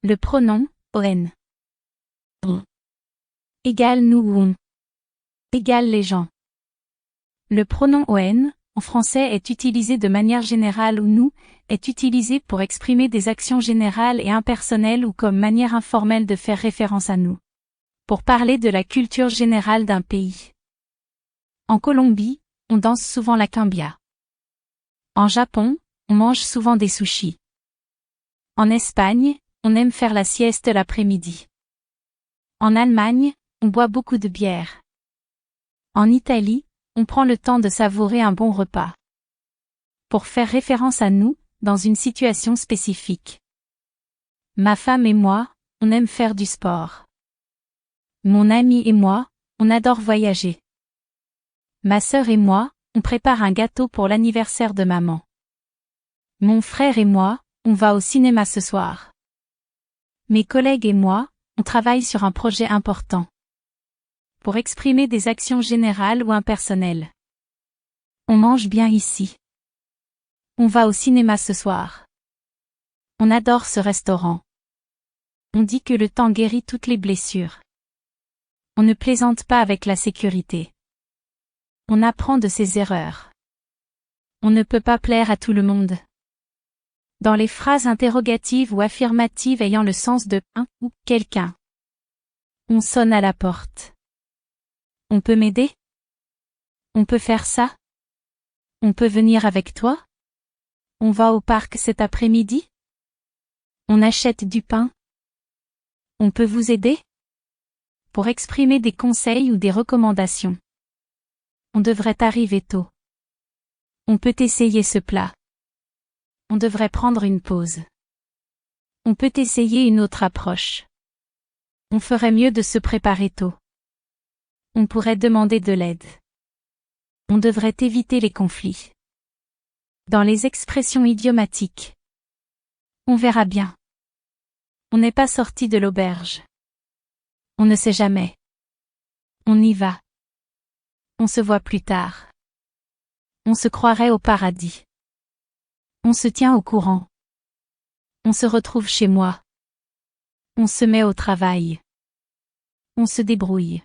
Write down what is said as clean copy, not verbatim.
Le pronom on égale nous ou on égale les gens. Le pronom on, en français, est utilisé de manière générale ou nous, est utilisé pour exprimer des actions générales et impersonnelles ou comme manière informelle de faire référence à nous. Pour parler de la culture générale d'un pays. En Colombie, on danse souvent la cumbia. En Japon, on mange souvent des sushis. En Espagne, on aime faire la sieste l'après-midi. En Allemagne, on boit beaucoup de bière. En Italie, on prend le temps de savourer un bon repas. Pour faire référence à nous, dans une situation spécifique. Ma femme et moi, on aime faire du sport. Mon ami et moi, on adore voyager. Ma sœur et moi, on prépare un gâteau pour l'anniversaire de maman. Mon frère et moi, on va au cinéma ce soir. Mes collègues et moi, on travaille sur un projet important. Pour exprimer des actions générales ou impersonnelles. On mange bien ici. On va au cinéma ce soir. On adore ce restaurant. On dit que le temps guérit toutes les blessures. On ne plaisante pas avec la sécurité. On apprend de ses erreurs. On ne peut pas plaire à tout le monde. Dans les phrases interrogatives ou affirmatives ayant le sens de « un » ou « quelqu'un ». On sonne à la porte. On peut m'aider? On peut faire ça? On peut venir avec toi? On va au parc cet après-midi? On achète du pain? On peut vous aider? Pour exprimer des conseils ou des recommandations. On devrait arriver tôt. On peut essayer ce plat. On devrait prendre une pause. On peut essayer une autre approche. On ferait mieux de se préparer tôt. On pourrait demander de l'aide. On devrait éviter les conflits. Dans les expressions idiomatiques. On verra bien. On n'est pas sorti de l'auberge. On ne sait jamais. On y va. On se voit plus tard. On se croirait au paradis. On se tient au courant. On se retrouve chez moi. On se met au travail. On se débrouille.